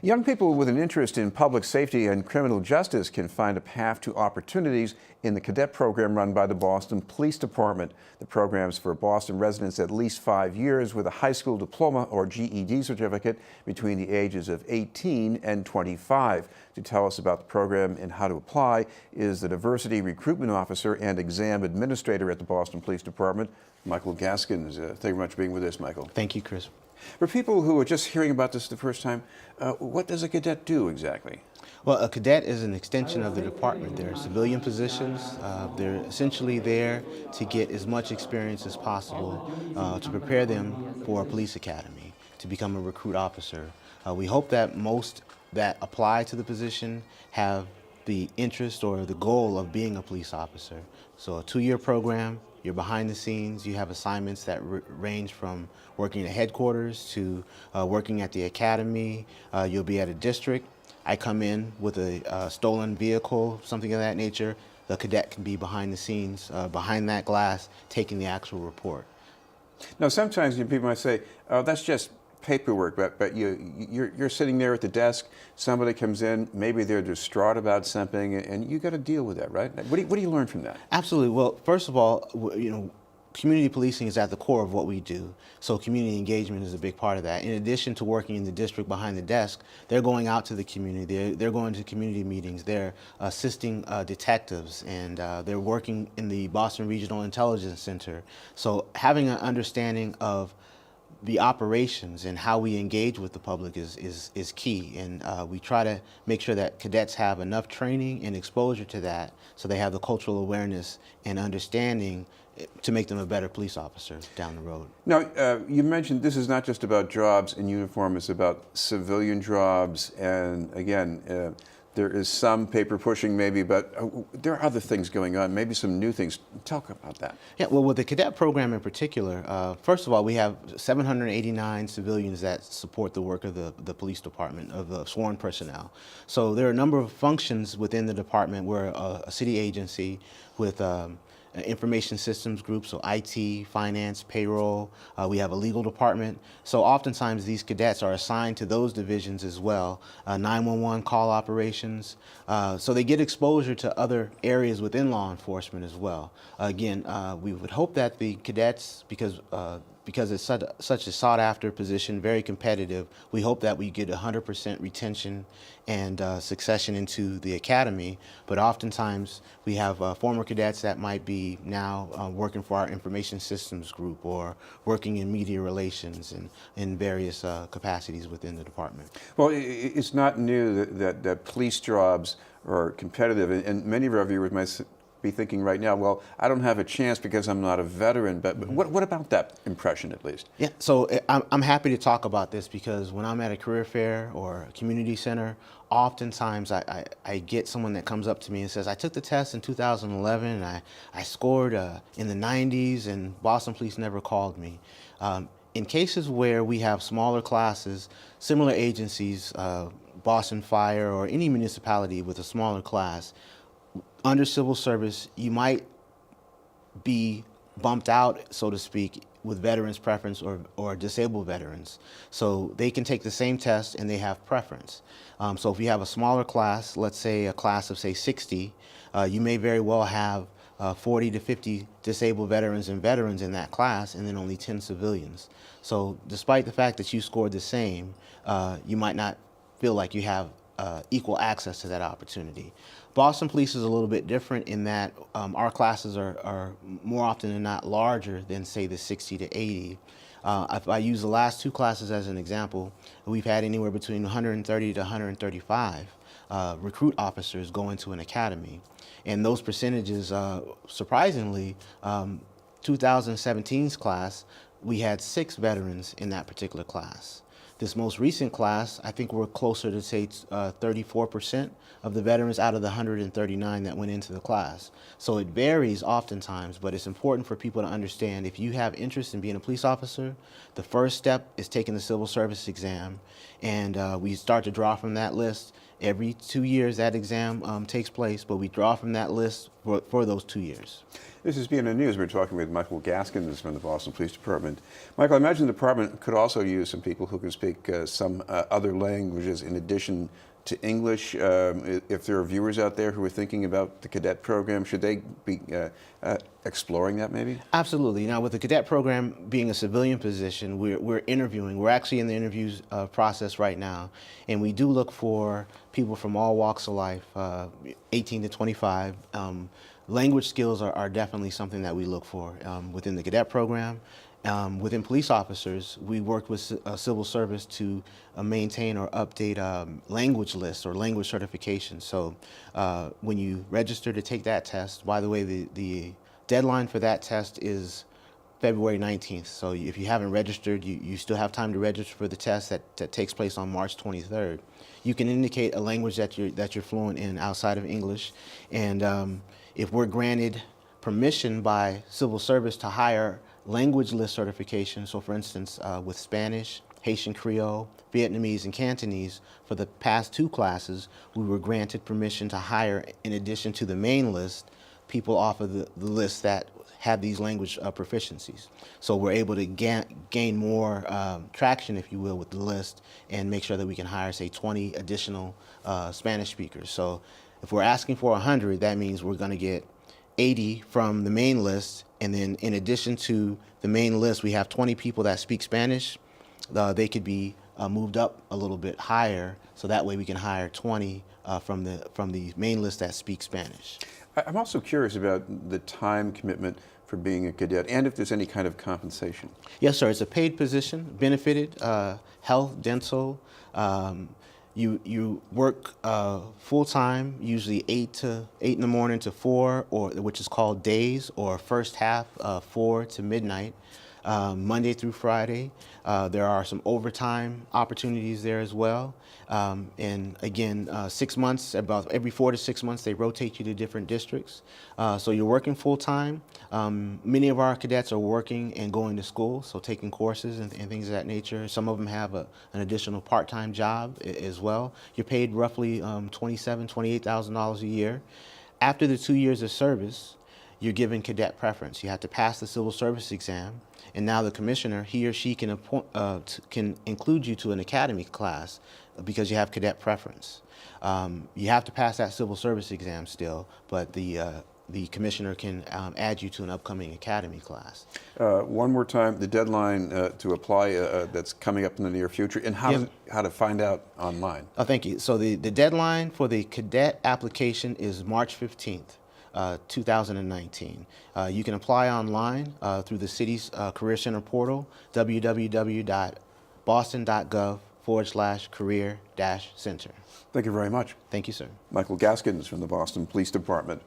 Young people with an interest in public safety and criminal justice can find a path to opportunities in the cadet program run by the Boston Police Department. The program's for Boston residents at least 5 years with a high school diploma or GED certificate between the ages of 18 and 25. To tell us about the program and how to apply is the Diversity Recruitment Officer and Exam Administrator at the Boston Police Department, Michael Gaskins. Thank you very much for being with us, Michael. Thank you, Chris. For people who are just hearing about this the first time, what does a cadet do exactly? Well, a cadet is an extension of the department. They're civilian positions. They're essentially there to get as much experience as possible to prepare them for a police academy, to become a recruit officer. We hope that most that apply to the position have the interest or the goal of being a police officer. So a 2-year program, you're behind the scenes, you have assignments that range from working at headquarters to working at the academy. You'll be at a district. I come in with a stolen vehicle, something of that nature. The cadet can be behind the scenes, behind that glass, taking the actual report. Now, sometimes people might say, oh, that's just paperwork, but you're sitting there at the desk, somebody comes in, maybe they're distraught about something, and you got to deal with that, right? What do you learn from that? Absolutely. Well, first of all, community policing is at the core of what we do, so community engagement is a big part of that. In addition to working in the district behind the desk, they're going out to the community, they're going to community meetings, they're assisting detectives, and they're working in the Boston Regional Intelligence Center. So having an understanding of the operations and how we engage with the public is key, and we try to make sure that cadets have enough training and exposure to that so they have the cultural awareness and understanding to make them a better police officer down the road. Now, you mentioned this is not just about jobs in uniform, it's about civilian jobs, and again, there is some paper pushing maybe, but there are other things going on, maybe some new things. Talk about that. Yeah, well, with the cadet program in particular, first of all, we have 789 civilians that support the work of the police department, of the sworn personnel. So there are a number of functions within the department. We're a city agency with information systems group, so IT, finance, payroll. We have a legal department. So oftentimes these cadets are assigned to those divisions as well, 911 call operations. So they get exposure to other areas within law enforcement as well. Again, we would hope that the cadets, because it's such a sought-after position, very competitive, we hope that we get 100% retention and succession into the academy. But oftentimes we have former cadets that might be now working for our information systems group or working in media relations and in various capacities within the department. Well, it's not new that police jobs are competitive, and many of our viewers might be thinking right now, well, I don't have a chance because I'm not a veteran, but what about that impression at least? Yeah, so I'm happy to talk about this because when I'm at a career fair or a community center, oftentimes I get someone that comes up to me and says, I took the test in 2011 and I scored in the 90s and Boston Police never called me. In cases where we have smaller classes, similar agencies, Boston Fire or any municipality with a smaller class, under civil service, you might be bumped out, so to speak, with veterans preference or disabled veterans. So they can take the same test and they have preference. So if you have a smaller class, let's say a class of, say, 60, you may very well have 40 to 50 disabled veterans and veterans in that class and then only 10 civilians. So despite the fact that you scored the same, you might not feel like you have equal access to that opportunity. Boston Police is a little bit different in that our classes are more often than not larger than, say, the 60 to 80. If I use the last 2 classes as an example, we've had anywhere between 130 to 135 recruit officers go into an academy. And those percentages, surprisingly, 2017's class, we had 6 veterans in that particular class. This most recent class, I think we're closer to, say, 34% of the veterans out of the 139 that went into the class. So it varies oftentimes, but it's important for people to understand if you have interest in being a police officer, the first step is taking the civil service exam, and we start to draw from that list. Every 2 years that exam takes place, but we draw from that list for those 2 years. This is BNN News. We're talking with Michael Gaskins from the Boston Police Department. Michael, I imagine the department could also use some people who can speak some other languages in addition to English. If there are viewers out there who are thinking about the cadet program, should they be exploring that maybe? Absolutely. Now, with the cadet program being a civilian position, we're interviewing. We're actually in the interviews process right now, and we do look for people from all walks of life, 18 to 25. Language skills are definitely something that we look for within the cadet program. Within police officers, we work with civil service to maintain or update language lists or language certifications. So when you register to take that test, by the way, the deadline for that test is February 19th. So if you haven't registered, you still have time to register for the test that takes place on March 23rd. You can indicate a language that you're fluent in outside of English, and if we're granted permission by civil service to hire language list certification, so for instance with Spanish, Haitian Creole, Vietnamese, and Cantonese, for the past 2 classes, we were granted permission to hire, in addition to the main list, people off of the list that have these language proficiencies. So we're able to gain more traction, if you will, with the list and make sure that we can hire, say, 20 additional Spanish speakers. So if we're asking for 100, that means we're going to get 80 from the main list, and then in addition to the main list, we have 20 people that speak Spanish. They could be moved up a little bit higher, so that way we can hire 20 from the main list that speak Spanish. I'm also curious about the time commitment for being a cadet and if there's any kind of compensation. Yes, sir. It's a paid position, benefited, health, dental. You work full time, usually 8 in the morning to 4, or which is called days, or first half 4 to midnight, Monday through Friday. There are some overtime opportunities there as well. And again, 6 months, about every 4 to 6 months, they rotate you to different districts. So you're working full time. Many of our cadets are working and going to school, so taking courses and things of that nature. Some of them have an additional part-time job as well. You're paid roughly $27,000, $28,000 a year. After the 2 years of service, you're given cadet preference. You have to pass the civil service exam, and now the commissioner, he or she can include you to an academy class because you have cadet preference. You have to pass that civil service exam still, but the commissioner can add you to an upcoming academy class. One more time, the deadline to apply that's coming up in the near future, and how to find out online. Thank you. So the deadline for the cadet application is March 15th. 2019. You can apply online through the city's Career Center portal, www.boston.gov/career-center. Thank you very much. Thank you, sir. Michael Gaskins from the Boston Police Department.